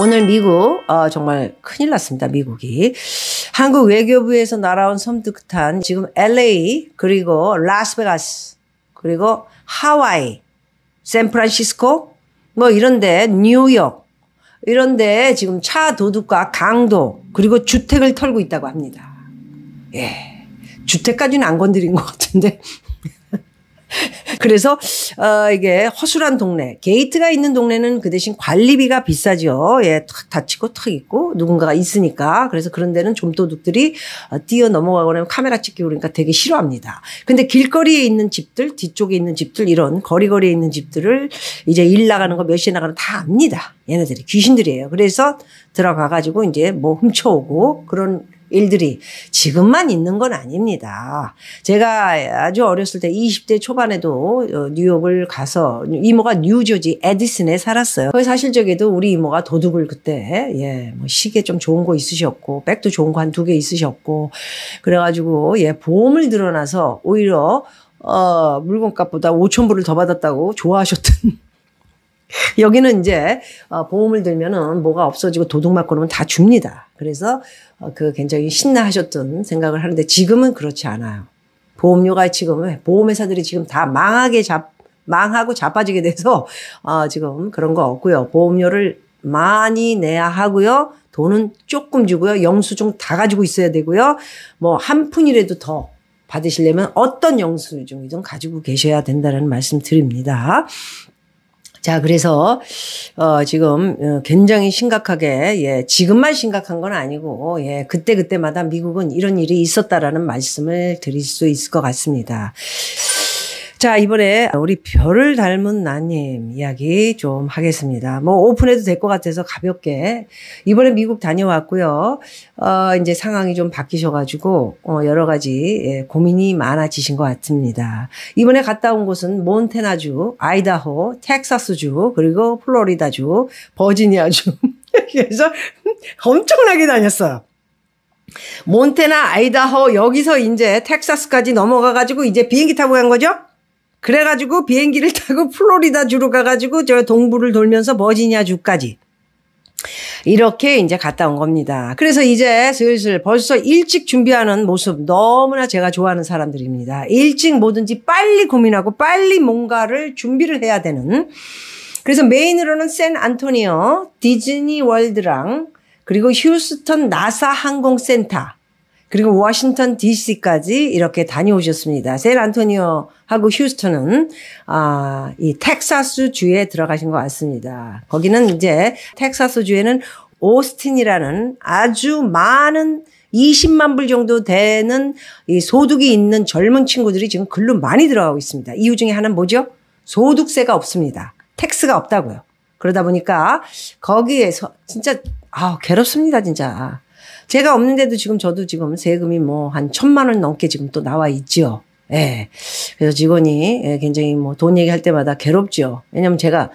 오늘 미국 정말 큰일 났습니다. 미국이. 한국 외교부에서 날아온 섬뜩한 지금 LA 그리고 라스베가스 그리고 하와이 샌프란시스코 뭐 이런데 뉴욕 이런데 지금 차 도둑과 강도 그리고 주택을 털고 있다고 합니다. 예, 주택까지는 안 건드린 것 같은데 그래서 이게 허술한 동네, 게이트가 있는 동네는 그 대신 관리비가 비싸죠. 예, 탁 닫히고 탁 있고 누군가가 있으니까. 그래서 그런 데는 좀도둑들이 뛰어 넘어가거나 카메라 찍히고 그러니까 되게 싫어합니다. 근데 길거리에 있는 집들, 뒤쪽에 있는 집들 이런 거리거리에 있는 집들을 이제 일 나가는 거 몇 시에 나가는 거 다 압니다. 얘네들이 귀신들이에요. 그래서 들어가가지고 이제 뭐 훔쳐오고 그런 일들이 지금만 있는 건 아닙니다. 제가 아주 어렸을 때 20대 초반에도 뉴욕을 가서 이모가 뉴저지 에디슨에 살았어요. 거기 사실 적에도 우리 이모가 도둑을 그때 뭐 시계 좀 좋은 거 있으셨고 백도 좋은 거 한 2개 있으셨고 그래가지고 보험을 들어놔서 오히려 물건값보다 5,000불을 더 받았다고 좋아하셨던 여기는 이제 보험을 들면은 뭐가 없어지고 도둑 맞고 그러면 다 줍니다. 그래서 굉장히 신나하셨던 생각을 하는데 지금은 그렇지 않아요. 보험료가 지금 보험회사들이 지금 다 망하고 자빠지게 돼서 지금 그런 거 없고요. 보험료를 많이 내야 하고요. 돈은 조금 주고요. 영수증 다 가지고 있어야 되고요. 뭐 한 푼이라도 더 받으시려면 어떤 영수증이든 가지고 계셔야 된다는 말씀 드립니다. 자, 그래서, 지금, 굉장히 심각하게, 지금만 심각한 건 아니고, 그때그때마다 미국은 이런 일이 있었다라는 말씀을 드릴 수 있을 것 같습니다. 자, 이번에 우리 별을 닮은 나님 이야기 좀 하겠습니다. 뭐 오픈해도 될 것 같아서 가볍게. 이번에 미국 다녀왔고요. 이제 상황이 좀 바뀌셔가지고, 여러 가지 고민이 많아지신 것 같습니다. 이번에 갔다 온 곳은 몬태나주, 아이다호, 텍사스주, 그리고 플로리다주, 버지니아주. 그래서 엄청나게 다녔어요. 몬태나, 아이다호, 여기서 이제 텍사스까지 넘어가가지고 이제 비행기 타고 간 거죠? 그래가지고 비행기를 타고 플로리다 주로 가가지고 저 동부를 돌면서 버지니아 주까지 이렇게 이제 갔다 온 겁니다. 그래서 이제 슬슬 벌써 일찍 준비하는 모습 너무나 제가 좋아하는 사람들입니다. 일찍 뭐든지 빨리 고민하고 빨리 뭔가를 준비를 해야 되는. 그래서 메인으로는 샌안토니오 디즈니 월드랑 그리고 휴스턴 나사 항공센터 그리고 워싱턴 DC까지 이렇게 다녀오셨습니다. 샌안토니오하고 휴스턴은 이 텍사스 주에 들어가신 것 같습니다. 거기는 이제 텍사스 주에는 오스틴이라는 아주 많은 20만 불 정도 되는 이 소득이 있는 젊은 친구들이 지금 글로 많이 들어가고 있습니다. 이유 중에 하나는 뭐죠? 소득세가 없습니다. 텍스가 없다고요. 그러다 보니까 거기에서 진짜 괴롭습니다, 진짜. 제가 없는데도 지금 저도 지금 세금이 뭐 한 1,000만 원 넘게 지금 또 나와 있죠. 예. 그래서 직원이 굉장히 뭐 돈 얘기할 때마다 괴롭죠. 왜냐면 제가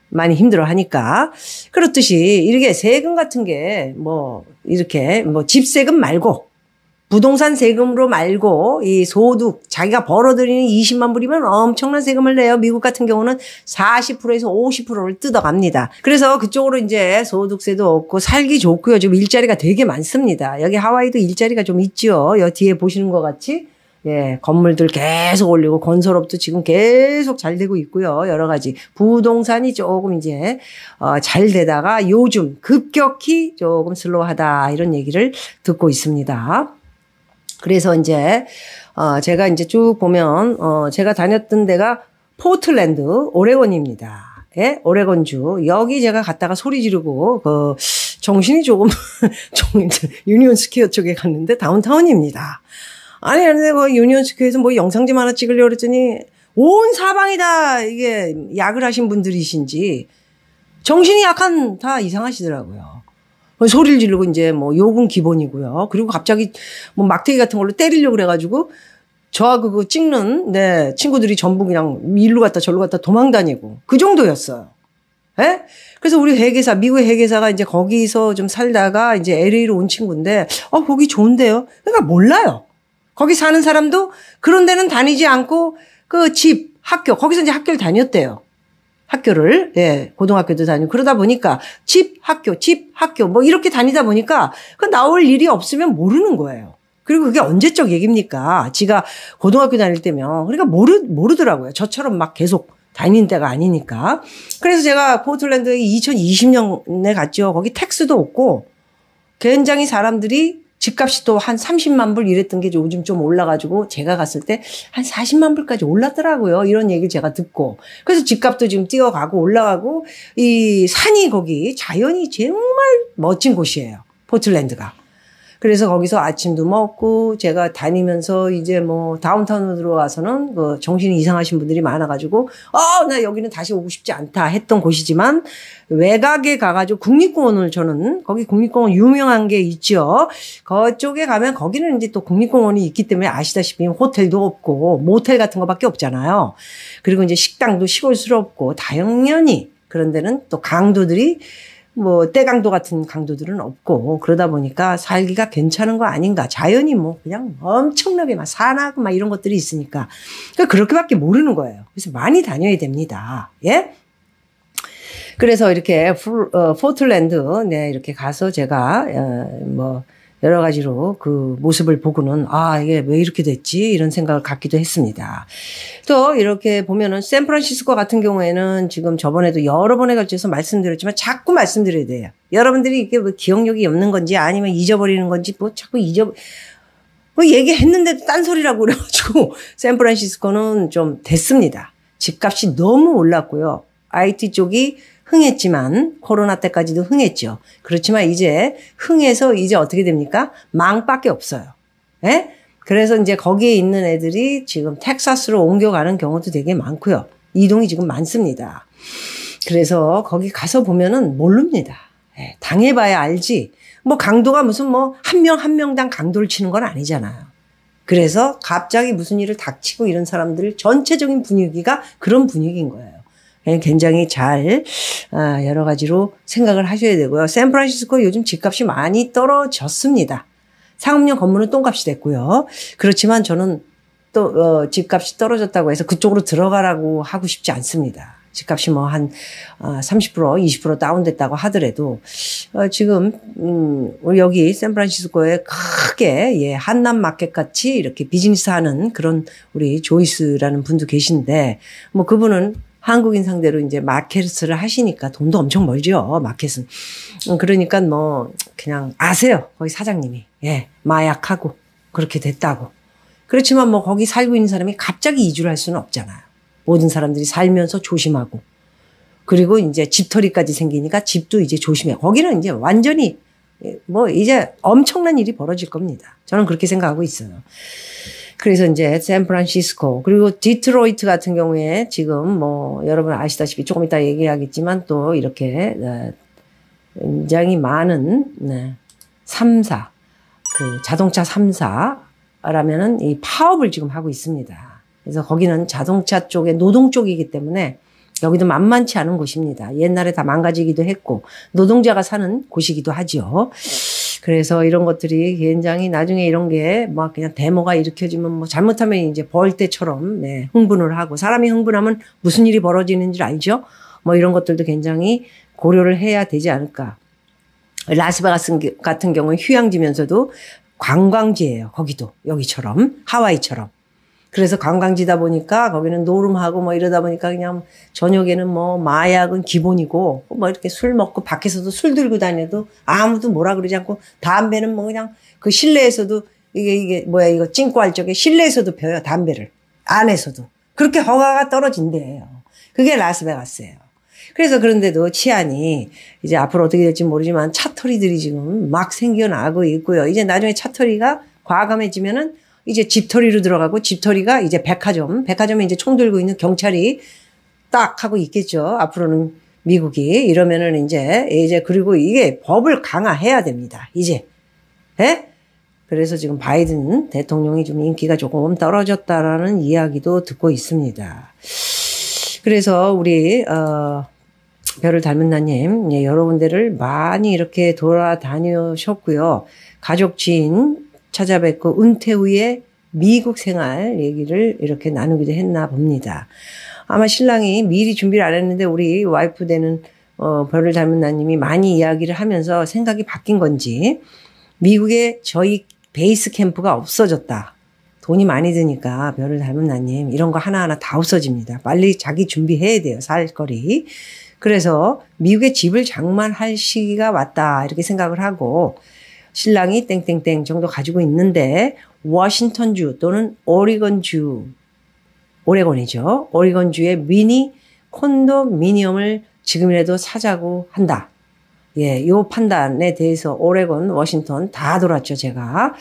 많이 힘들어 하니까. 그렇듯이 이렇게 세금 같은 게 뭐 이렇게 뭐 집세금 말고 부동산 세금으로 말고 이 소득 자기가 벌어들이는 20만 불이면 엄청난 세금을 내요. 미국 같은 경우는 40%에서 50%를 뜯어갑니다. 그래서 그쪽으로 이제 소득세도 없고 살기 좋고요. 지금 일자리가 되게 많습니다. 여기 하와이도 일자리가 좀 있죠. 여기 뒤에 보시는 것 같이 건물들 계속 올리고 건설업도 지금 계속 잘 되고 있고요. 여러 가지 부동산이 조금 이제 잘 되다가 요즘 급격히 조금 슬로우하다 이런 얘기를 듣고 있습니다. 그래서 이제 제가 이제 쭉 보면 제가 다녔던 데가 포틀랜드 오레곤입니다. 예? 오레곤주. 여기 제가 갔다가 소리 지르고 정신이 조금 유니온 스퀘어 쪽에 갔는데 다운타운입니다. 아니 근데 유니온 스퀘어에서 뭐 영상집 하나 찍으려고 그랬더니 온 사방이 다 이게 약을 하신 분들이신지 정신이 약간 다 이상하시더라고요. 소리를 지르고 이제 뭐 욕은 기본이고요. 그리고 갑자기 뭐 막대기 같은 걸로 때리려고 그래가지고 저하고 그거 찍는 친구들이 전부 그냥 일로 갔다 절로 갔다 도망다니고 그 정도였어요. 예? 그래서 우리 회계사, 미국의 회계사가 이제 거기서 좀 살다가 이제 LA로 온 친구인데 거기 좋은데요? 그러니까 몰라요. 거기 사는 사람도 그런 데는 다니지 않고 그 집, 학교, 거기서 이제 학교를 다녔대요. 학교를, 예, 고등학교도 다니고 그러다 보니까 집, 학교 뭐 이렇게 다니다 보니까 그 나올 일이 없으면 모르는 거예요. 그리고 그게 언제적 얘기입니까? 지가 고등학교 다닐 때면. 그러니까 모르더라고요. 저처럼 막 계속 다니는 때가 아니니까. 그래서 제가 포틀랜드에 2020년에 갔죠. 거기 택스도 없고 굉장히 사람들이 집값이 또 한 30만 불 이랬던 게 요즘 좀 올라가지고 제가 갔을 때 한 40만 불까지 올랐더라고요. 이런 얘기를 제가 듣고. 그래서 집값도 지금 뛰어가고 올라가고 이 산이 거기 자연이 정말 멋진 곳이에요. 포틀랜드가. 그래서 거기서 아침도 먹고 제가 다니면서 이제 뭐 다운타운으로 들어와서는 그 정신이 이상하신 분들이 많아가지고 나 여기는 다시 오고 싶지 않다 했던 곳이지만 외곽에 가가지고 국립공원을 저는 거기 국립공원 유명한 게 있죠. 그쪽에 가면 거기는 이제 또 국립공원이 있기 때문에 아시다시피 호텔도 없고 모텔 같은 거밖에 없잖아요. 그리고 이제 식당도 시골스럽고 당연히 그런 데는 또 강도들이 뭐 때강도 같은 강도들은 없고 그러다 보니까 살기가 괜찮은 거 아닌가. 자연이 뭐 그냥 엄청나게 막 산하고 막 이런 것들이 있으니까 그러니까 그렇게밖에 모르는 거예요. 그래서 많이 다녀야 됩니다. 예? 그래서 이렇게 포틀랜드 네 이렇게 가서 제가 뭐 여러 가지로 그 모습을 보고는 이게 왜 이렇게 됐지 이런 생각을 갖기도 했습니다. 또 이렇게 보면은 샌프란시스코 같은 경우에는 지금 저번에도 여러 번에 걸쳐서 말씀드렸지만 자꾸 말씀드려야 돼요. 여러분들이 이게 뭐 기억력이 없는 건지 아니면 잊어버리는 건지 뭐 자꾸 뭐 얘기했는데도 딴소리라고 그래가지고 샌프란시스코는 좀 됐습니다. 집값이 너무 올랐고요. IT 쪽이 흥했지만 코로나 때까지도 흥했죠. 그렇지만 이제 흥해서 이제 어떻게 됩니까? 망밖에 없어요. 예? 그래서 이제 거기에 있는 애들이 지금 텍사스로 옮겨가는 경우도 되게 많고요. 이동이 지금 많습니다. 그래서 거기 가서 보면은 모릅니다. 예, 당해봐야 알지. 뭐 강도가 무슨 뭐 한 명당 강도를 치는 건 아니잖아요. 그래서 갑자기 무슨 일을 닥치고 이런 사람들 전체적인 분위기가 그런 분위기인 거예요. 굉장히 잘 여러 가지로 생각을 하셔야 되고요. 샌프란시스코 요즘 집값이 많이 떨어졌습니다. 상업용 건물은 똥값이 됐고요. 그렇지만 저는 또 집값이 떨어졌다고 해서 그쪽으로 들어가라고 하고 싶지 않습니다. 집값이 뭐 한 30% 20% 다운됐다고 하더라도 지금 우리 여기 샌프란시스코에 크게 한남 마켓 같이 이렇게 비즈니스 하는 그런 우리 조이스라는 분도 계신데 뭐 그분은 한국인 상대로 이제 마켓을 하시니까 돈도 엄청 벌죠, 마켓은. 그러니까 뭐, 그냥 아세요, 거기 사장님이. 예, 마약하고, 그렇게 됐다고. 그렇지만 뭐, 거기 살고 있는 사람이 갑자기 이주를 할 수는 없잖아요. 모든 사람들이 살면서 조심하고. 그리고 이제 집털이까지 생기니까 집도 이제 조심해. 거기는 이제 완전히, 뭐, 이제 엄청난 일이 벌어질 겁니다. 저는 그렇게 생각하고 있어요. 그래서 이제 샌프란시스코 그리고 디트로이트 같은 경우에 지금 뭐 여러분 아시다시피 조금 이따 얘기하겠지만 또 이렇게 굉장히 많은 3사 그 자동차 3사라면은 이 파업을 지금 하고 있습니다. 그래서 거기는 자동차 쪽의 노동 쪽이기 때문에 여기도 만만치 않은 곳입니다. 옛날에 다 망가지기도 했고 노동자가 사는 곳이기도 하죠. 그래서 이런 것들이 굉장히 나중에 이런 게 막 그냥 데모가 일으켜지면 뭐 잘못하면 이제 벌 때처럼 흥분을 하고 사람이 흥분하면 무슨 일이 벌어지는 줄 알죠? 뭐 이런 것들도 굉장히 고려를 해야 되지 않을까. 라스베가스 같은 경우는 휴양지면서도 관광지예요. 거기도 여기처럼 하와이처럼. 그래서 관광지다 보니까 거기는 노름하고 뭐 이러다 보니까 그냥 저녁에는 뭐 마약은 기본이고 뭐 이렇게 술 먹고 밖에서도 술 들고 다녀도 아무도 뭐라 그러지 않고 담배는 뭐 그냥 그 실내에서도 이게 뭐야 이거 찡꼬할 적에 실내에서도 펴요 담배를 안에서도 그렇게 허가가 떨어진대요. 그게 라스베가스예요. 그래서 그런데도 치안이 이제 앞으로 어떻게 될지 모르지만 차터리들이 지금 막 생겨나고 있고요. 이제 나중에 차터리가 과감해지면은 이제 집터리로 들어가고 집터리가 이제 백화점에 이제 총 들고 있는 경찰이 딱 하고 있겠죠. 앞으로는 미국이 이러면은 이제 그리고 이게 법을 강화해야 됩니다. 이제. 예? 그래서 지금 바이든 대통령이 좀 인기가 조금 떨어졌다라는 이야기도 듣고 있습니다. 그래서 우리 별을 닮은 나님 여러 군데를 많이 이렇게 돌아다니셨고요. 가족 지인 찾아뵙고 은퇴 후에 미국 생활 얘기를 이렇게 나누기도 했나 봅니다. 아마 신랑이 미리 준비를 안 했는데 우리 와이프 되는 별을 닮은 나님이 많이 이야기를 하면서 생각이 바뀐 건지 미국에 저희 베이스 캠프가 없어졌다. 돈이 많이 드니까 별을 닮은 나님 이런 거 하나하나 다 없어집니다. 빨리 자기 준비해야 돼요. 살 거리. 그래서 미국에 집을 장만할 시기가 왔다 이렇게 생각을 하고 신랑이 땡땡땡 정도 가지고 있는데 워싱턴주 또는 오레곤주 오레곤이죠. 오레곤주의 미니 콘도미니엄을 지금이라도 사자고 한다. 예, 요 판단에 대해서 오레곤, 워싱턴 다 돌았죠, 제가.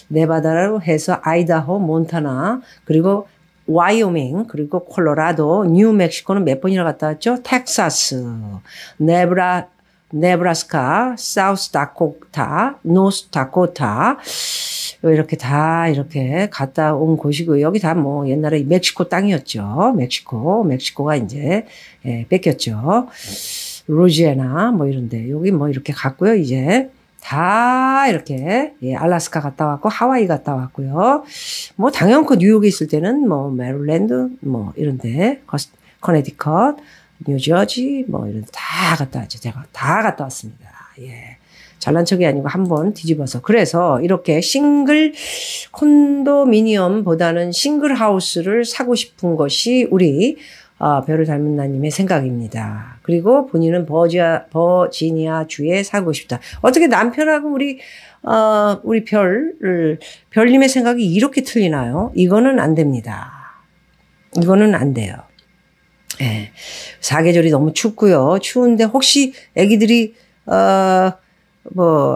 네바다로 해서 아이다호, 몬타나, 그리고 와이오밍, 그리고 콜로라도, 뉴멕시코는 몇 번이나 갔다 왔죠? 텍사스, 네브라스카, 사우스 다코타, 노스 다코타, 이렇게 다 이렇게 갔다 온 곳이고, 여기 다 뭐 옛날에 멕시코 땅이었죠. 멕시코가 이제, 뺏겼죠. 루지애나 뭐 이런데, 여기 뭐 이렇게 갔고요, 이제. 다 이렇게, 알래스카 갔다 왔고, 하와이 갔다 왔고요. 뭐 당연 그 뉴욕에 있을 때는 뭐 메릴랜드, 뭐 이런데, 커네디컷, 뉴저지, 뭐 이런 데 다 갔다 왔죠. 제가 다 갔다 왔습니다. 예. 잘난 척이 아니고 한번 뒤집어서. 그래서 이렇게 싱글 콘도미니엄보다는 싱글 하우스를 사고 싶은 것이 우리 별을 닮은 나님의 생각입니다. 그리고 본인은 버지니아 주에 살고 싶다. 어떻게 남편하고 우리 별님의 생각이 이렇게 틀리나요? 이거는 안 됩니다. 이거는 안 돼요. 예. 사계절이 너무 춥고요. 추운데 혹시 애기들이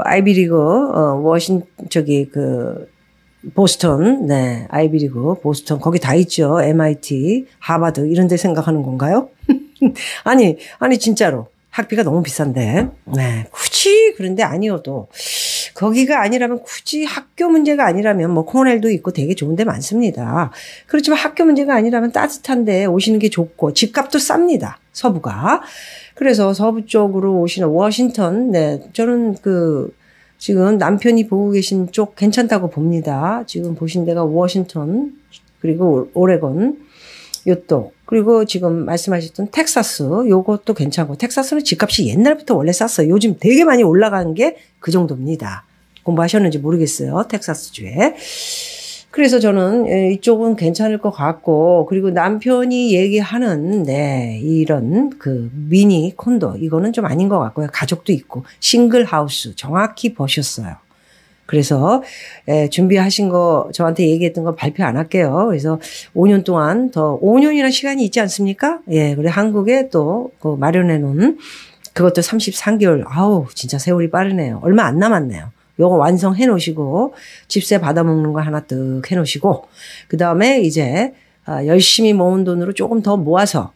아이비리그, 보스턴, 네, 아이비리그, 보스턴, 거기 다 있죠. MIT, 하버드, 이런 데 생각하는 건가요? 아니, 진짜로. 학비가 너무 비싼데. 네, 굳이 그런데 아니어도, 거기가 아니라면 굳이 학교 문제가 아니라면 뭐 코넬도 있고 되게 좋은 데 많습니다. 그렇지만 학교 문제가 아니라면 따뜻한데 오시는 게 좋고, 집값도 쌉니다. 서부가. 그래서 서부 쪽으로 오시는 워싱턴, 네, 저는 지금 남편이 보고 계신 쪽 괜찮다고 봅니다. 지금 보신 데가 워싱턴, 그리고 오레곤, 요쪽, 그리고 지금 말씀하셨던 텍사스, 요것도 괜찮고, 텍사스는 집값이 옛날부터 원래 쌌어요. 요즘 되게 많이 올라간 게 그 정도입니다. 공부하셨는지 모르겠어요. 텍사스주에. 그래서 저는 이쪽은 괜찮을 것 같고, 그리고 남편이 얘기하는, 네, 이런 미니 콘도, 이거는 좀 아닌 것 같고요. 가족도 있고, 싱글 하우스, 정확히 보셨어요. 그래서, 준비하신 거, 저한테 얘기했던 거 발표 안 할게요. 그래서 5년 동안 5년이나 시간이 있지 않습니까? 예, 그래, 한국에 또, 마련해 놓은, 그것도 33개월, 아우, 진짜 세월이 빠르네요. 얼마 안 남았네요. 요거 완성해 놓으시고 집세 받아먹는 거 하나 뜩 해 놓으시고 그다음에 이제 열심히 모은 돈으로 조금 더 모아서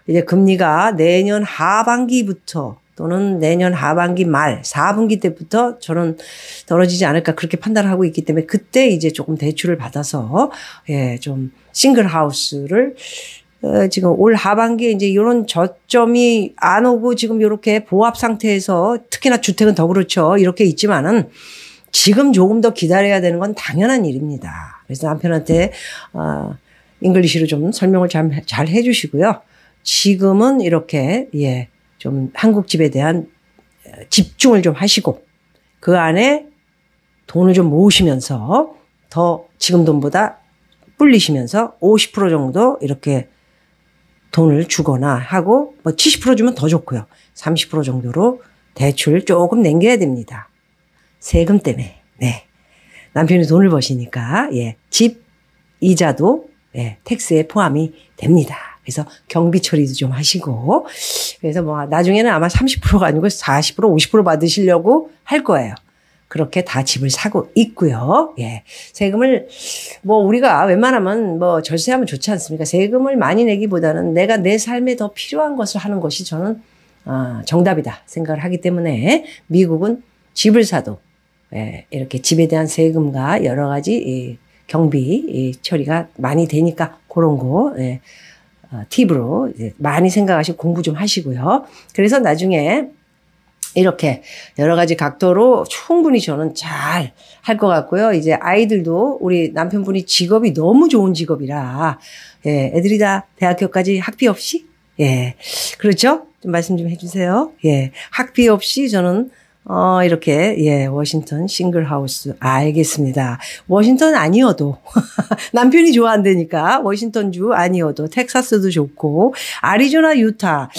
이제 금리가 내년 하반기부터 또는 내년 하반기 말 4분기 때부터 저는 떨어지지 않을까 그렇게 판단을 하고 있기 때문에 그때 이제 조금 대출을 받아서 좀 싱글 하우스를 지금 올 하반기에 이제 이런 저점이 안 오고 지금 이렇게 보합 상태에서 특히나 주택은 더 그렇죠. 이렇게 있지만은 지금 조금 더 기다려야 되는 건 당연한 일입니다. 그래서 남편한테 잉글리시로 좀 설명을 잘 해주시고요. 지금은 이렇게 좀 한국 집에 대한 집중을 좀 하시고 그 안에 돈을 좀 모으시면서 더 지금 돈보다 불리시면서 50% 정도 이렇게 돈을 주거나 하고 뭐 70% 주면 더 좋고요. 30% 정도로 대출 조금 남겨야 됩니다. 세금 때문에. 네. 남편이 돈을 버시니까 집 이자도 텍스에 포함이 됩니다. 그래서 경비 처리도 좀 하시고 그래서 뭐 나중에는 아마 30%가 아니고 40% 50% 받으시려고 할 거예요. 그렇게 다 집을 사고 있고요. 세금을 뭐 우리가 웬만하면 뭐 절세하면 좋지 않습니까? 세금을 많이 내기보다는 내가 내 삶에 더 필요한 것을 하는 것이 저는 정답이다 생각을 하기 때문에 미국은 집을 사도 이렇게 집에 대한 세금과 여러 가지 경비 처리가 많이 되니까 그런 거 팁으로 많이 생각하시고 공부 좀 하시고요. 그래서 나중에 이렇게 여러 가지 각도로 충분히 저는 잘 할 것 같고요. 이제 아이들도 우리 남편분이 직업이 너무 좋은 직업이라, 예, 애들이 다 대학교까지 학비 없이, 예, 그렇죠? 좀 말씀 좀 해주세요. 예, 학비 없이 저는 이렇게, 예, 워싱턴 싱글하우스. 알겠습니다. 워싱턴 아니어도, 남편이 좋아한다니까, 워싱턴주 아니어도, 텍사스도 좋고, 아리조나, 유타.